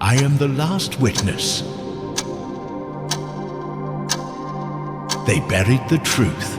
I am the last witness. They buried the truth.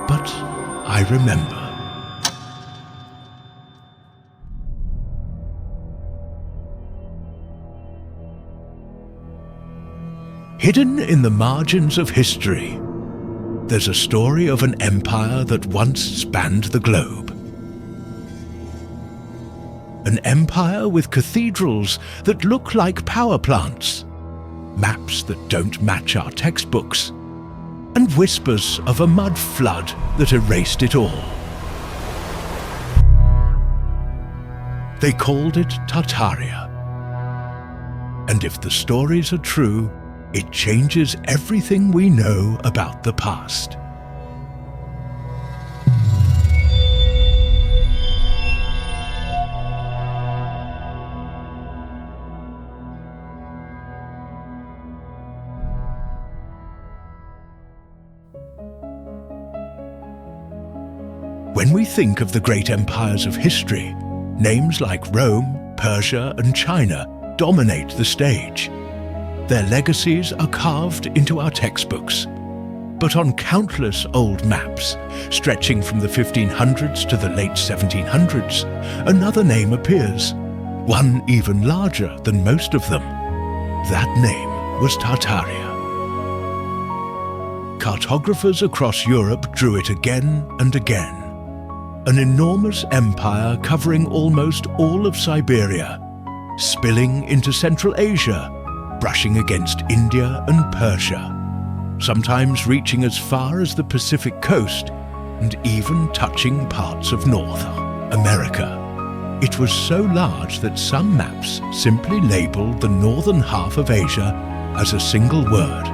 But I remember. Hidden in the margins of history, there's a story of an empire that once spanned the globe. An empire with cathedrals that look like power plants, maps that don't match our textbooks, and whispers of a mud flood that erased it all. They called it Tartaria. And if the stories are true, it changes everything we know about the past. When we think of the great empires of history, names like Rome, Persia, and China dominate the stage. Their legacies are carved into our textbooks. But on countless old maps, stretching from the 1500s to the late 1700s, another name appears, one even larger than most of them. That name was Tartaria. Cartographers across Europe drew it again and again. An enormous empire covering almost all of Siberia, spilling into Central Asia, brushing against India and Persia, sometimes reaching as far as the Pacific coast and even touching parts of North America. It was so large that some maps simply labeled the northern half of Asia as a single word,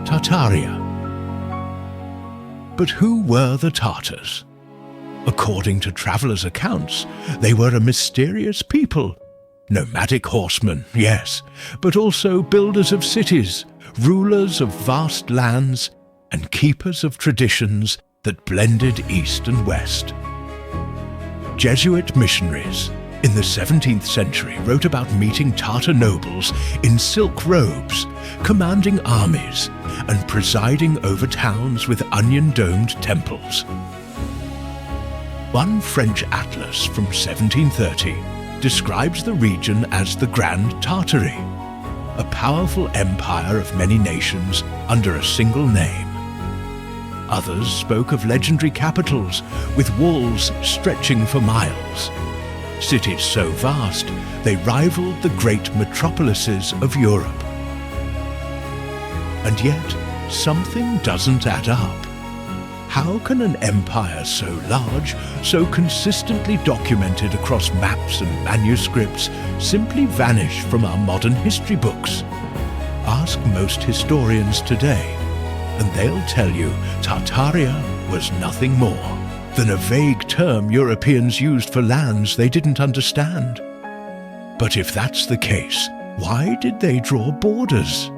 Tartaria. But who were the Tartars? According to travelers' accounts, they were a mysterious people. Nomadic horsemen, yes, but also builders of cities, rulers of vast lands, and keepers of traditions that blended East and West. Jesuit missionaries in the 17th century wrote about meeting Tartar nobles in silk robes, commanding armies, and presiding over towns with onion-domed temples. One French atlas from 1730 describes the region as the Grand Tartary, a powerful empire of many nations under a single name. Others spoke of legendary capitals with walls stretching for miles, cities so vast they rivaled the great metropolises of Europe. And yet, something doesn't add up. How can an empire so large, so consistently documented across maps and manuscripts, simply vanish from our modern history books? Ask most historians today, and they'll tell you Tartaria was nothing more than a vague term Europeans used for lands they didn't understand. But if that's the case, why did they draw borders?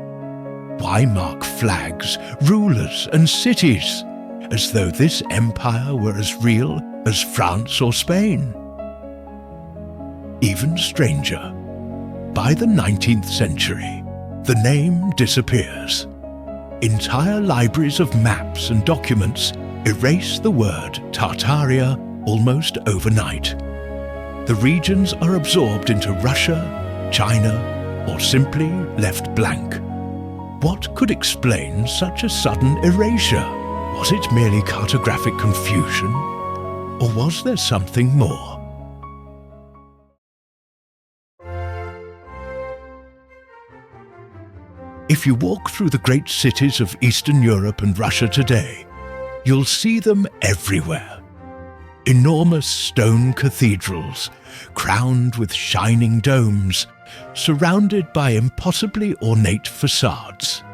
Why mark flags, rulers, and cities, as though this empire were as real as France or Spain? Even stranger, by the 19th century, the name disappears. Entire libraries of maps and documents erase the word Tartaria almost overnight. The regions are absorbed into Russia, China, or simply left blank. What could explain such a sudden erasure? Was it merely cartographic confusion, or was there something more? If you walk through the great cities of Eastern Europe and Russia today, you'll see them everywhere. Enormous stone cathedrals, crowned with shining domes, surrounded by impossibly ornate facades.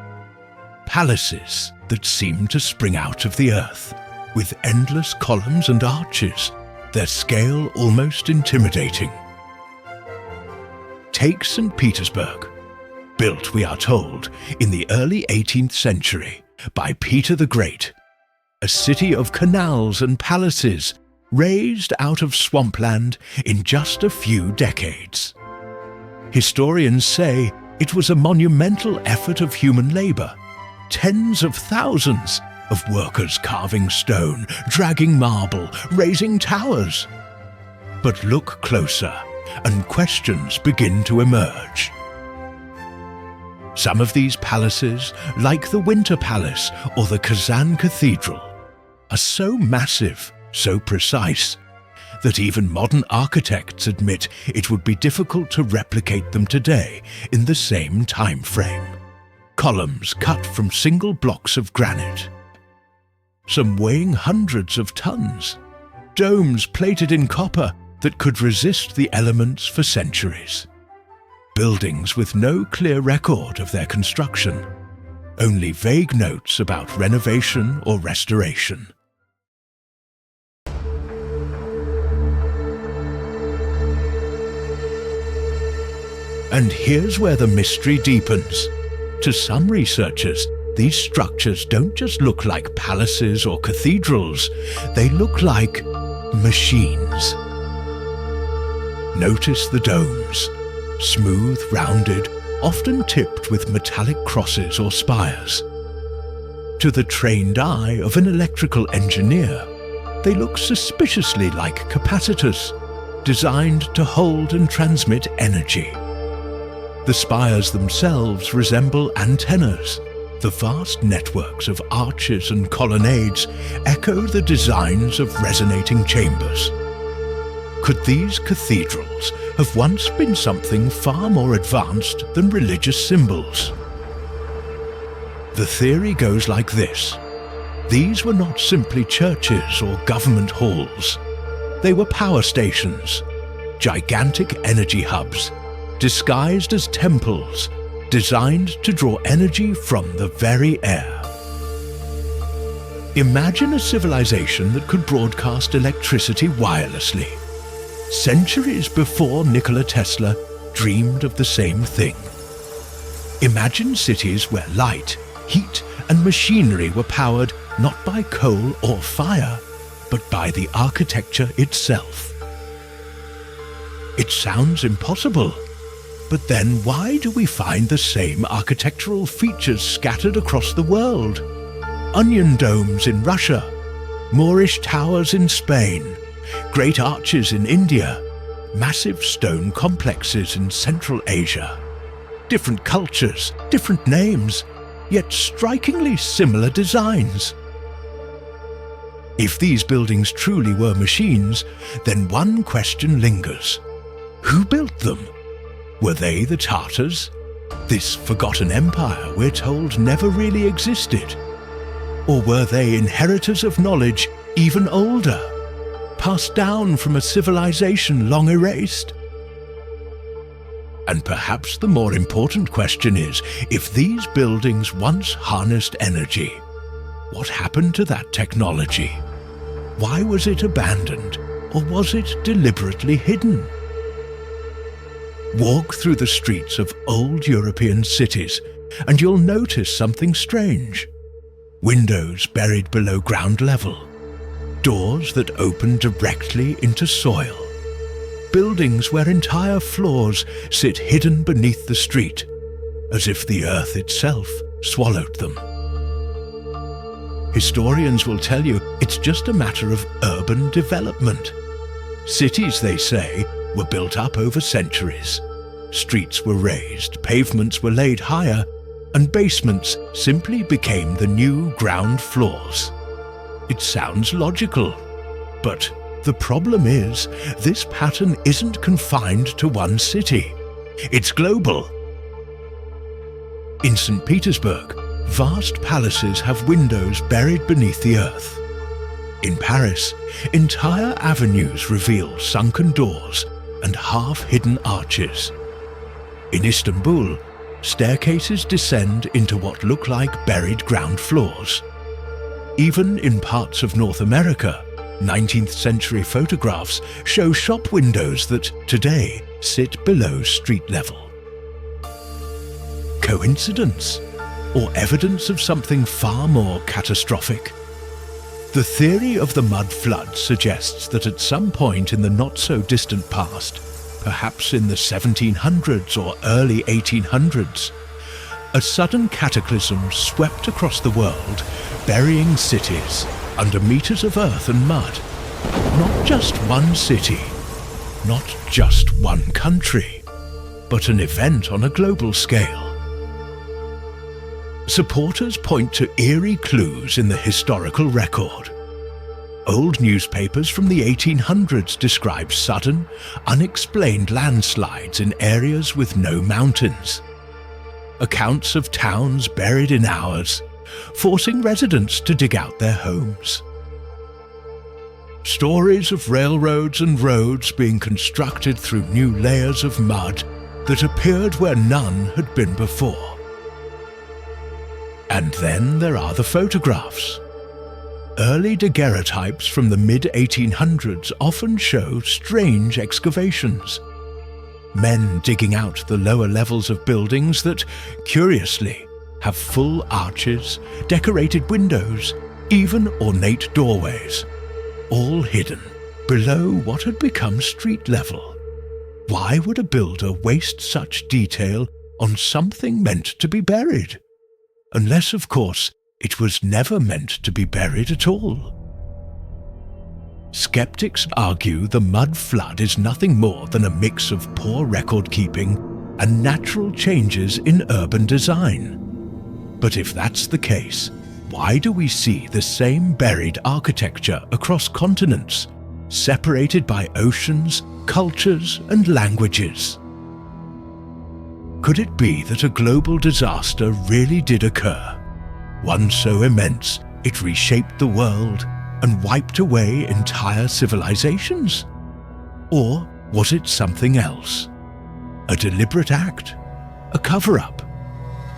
Palaces that seem to spring out of the earth, with endless columns and arches, their scale almost intimidating. Take St. Petersburg, built, we are told, in the early 18th century by Peter the Great, a city of canals and palaces raised out of swampland in just a few decades. Historians say it was a monumental effort of human labour, tens of thousands of workers carving stone, dragging marble, raising towers. But look closer, and questions begin to emerge. Some of these palaces, like the Winter Palace or the Kazan Cathedral, are so massive, so precise, that even modern architects admit it would be difficult to replicate them today in the same time frame. Columns cut from single blocks of granite, some weighing hundreds of tons, domes plated in copper that could resist the elements for centuries. Buildings with no clear record of their construction, only vague notes about renovation or restoration. And here's where the mystery deepens. To some researchers, these structures don't just look like palaces or cathedrals, they look like machines. Notice the domes, smooth, rounded, often tipped with metallic crosses or spires. To the trained eye of an electrical engineer, they look suspiciously like capacitors, designed to hold and transmit energy. The spires themselves resemble antennas. The vast networks of arches and colonnades echo the designs of resonating chambers. Could these cathedrals have once been something far more advanced than religious symbols? The theory goes like this. These were not simply churches or government halls. They were power stations, gigantic energy hubs, disguised as temples, designed to draw energy from the very air. Imagine a civilization that could broadcast electricity wirelessly, centuries before Nikola Tesla dreamed of the same thing. Imagine cities where light, heat, and machinery were powered not by coal or fire, but by the architecture itself. It sounds impossible. But then why do we find the same architectural features scattered across the world? Onion domes in Russia, Moorish towers in Spain, great arches in India, massive stone complexes in Central Asia. Different cultures, different names, yet strikingly similar designs. If these buildings truly were machines, then one question lingers. Who built them? Were they the Tartars? This forgotten empire we're told never really existed? Or were they inheritors of knowledge even older, passed down from a civilization long erased? And perhaps the more important question is, if these buildings once harnessed energy, what happened to that technology? Why was it abandoned, or was it deliberately hidden? Walk through the streets of old European cities and you'll notice something strange. Windows buried below ground level, doors that open directly into soil, buildings where entire floors sit hidden beneath the street, as if the earth itself swallowed them. Historians will tell you it's just a matter of urban development. Cities, they say, were built up over centuries. Streets were raised, pavements were laid higher, and basements simply became the new ground floors. It sounds logical, but the problem is, this pattern isn't confined to one city. It's global. In St. Petersburg, vast palaces have windows buried beneath the earth. In Paris, entire avenues reveal sunken doors and half-hidden arches. In Istanbul, staircases descend into what look like buried ground floors. Even in parts of North America, 19th century photographs show shop windows that today sit below street level. Coincidence? Or evidence of something far more catastrophic? The theory of the mud flood suggests that at some point in the not-so-distant past, perhaps in the 1700s or early 1800s, a sudden cataclysm swept across the world, burying cities under meters of earth and mud. Not just one city, not just one country, but an event on a global scale. Supporters point to eerie clues in the historical record. Old newspapers from the 1800s describe sudden, unexplained landslides in areas with no mountains. Accounts of towns buried in hours, forcing residents to dig out their homes. Stories of railroads and roads being constructed through new layers of mud that appeared where none had been before. And then there are the photographs. Early daguerreotypes from the mid-1800s often show strange excavations. Men digging out the lower levels of buildings that, curiously, have full arches, decorated windows, even ornate doorways, all hidden below what had become street level. Why would a builder waste such detail on something meant to be buried? Unless, of course, it was never meant to be buried at all. Skeptics argue the mud flood is nothing more than a mix of poor record-keeping and natural changes in urban design. But if that's the case, why do we see the same buried architecture across continents, separated by oceans, cultures, and languages? Could it be that a global disaster really did occur? One so immense it reshaped the world and wiped away entire civilizations? Or was it something else? A deliberate act? A cover-up?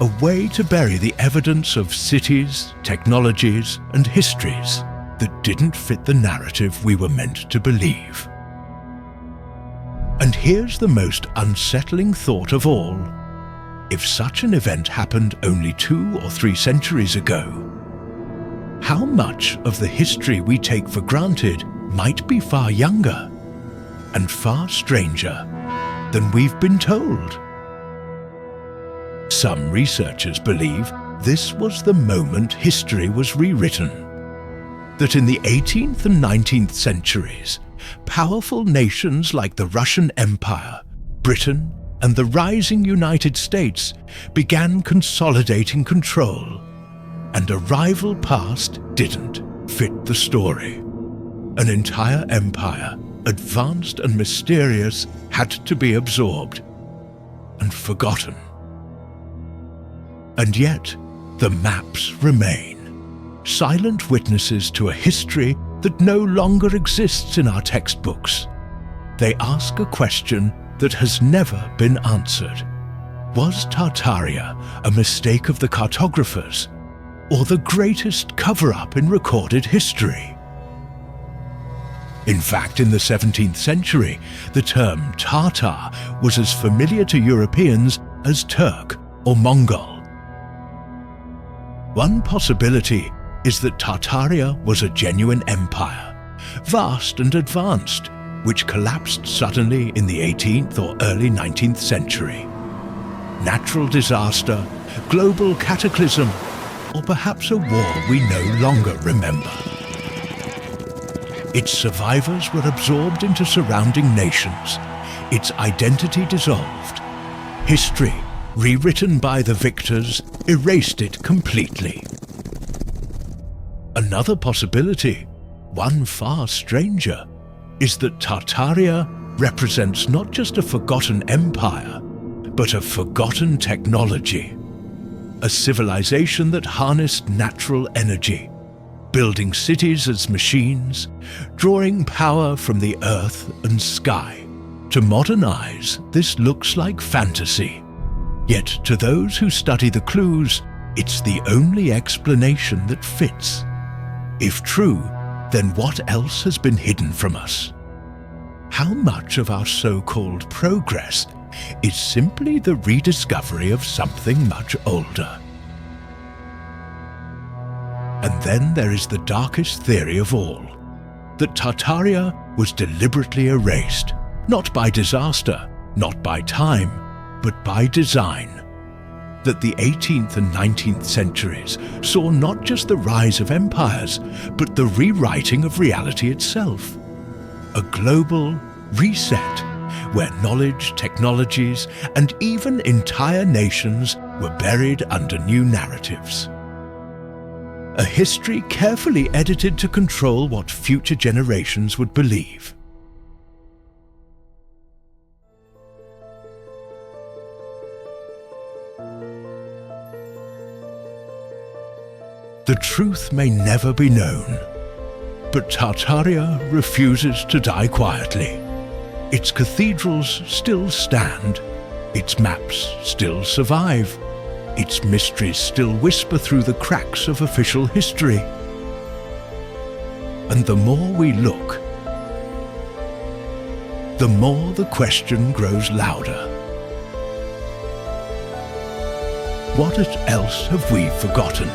A way to bury the evidence of cities, technologies, and histories that didn't fit the narrative we were meant to believe? And here's the most unsettling thought of all. If such an event happened only 2 or 3 centuries ago, how much of the history we take for granted might be far younger and far stranger than we've been told? Some researchers believe this was the moment history was rewritten. That in the 18th and 19th centuries, powerful nations like the Russian Empire, Britain, and the rising United States began consolidating control, and a rival past didn't fit the story. An entire empire, advanced and mysterious, had to be absorbed and forgotten. And yet, the maps remain, silent witnesses to a history that no longer exists in our textbooks. They ask a question that has never been answered. Was Tartaria a mistake of the cartographers, or the greatest cover-up in recorded history? In fact, in the 17th century, the term Tartar was as familiar to Europeans as Turk or Mongol. One possibility is that Tartaria was a genuine empire, vast and advanced, which collapsed suddenly in the 18th or early 19th century. Natural disaster, global cataclysm, or perhaps a war we no longer remember. Its survivors were absorbed into surrounding nations, its identity dissolved. History, rewritten by the victors, erased it completely. Another possibility, one far stranger, is that Tartaria represents not just a forgotten empire, but a forgotten technology. A civilization that harnessed natural energy, building cities as machines, drawing power from the earth and sky. To modernize, this looks like fantasy. Yet to those who study the clues, it's the only explanation that fits. If true, then what else has been hidden from us? How much of our so-called progress is simply the rediscovery of something much older? And then there is the darkest theory of all, that Tartaria was deliberately erased, not by disaster, not by time, but by design. That the 18th and 19th centuries saw not just the rise of empires, but the rewriting of reality itself. A global reset, where knowledge, technologies, and even entire nations were buried under new narratives. A history carefully edited to control what future generations would believe. The truth may never be known, but Tartaria refuses to die quietly. Its cathedrals still stand, its maps still survive, its mysteries still whisper through the cracks of official history. And the more we look, the more the question grows louder. What else have we forgotten?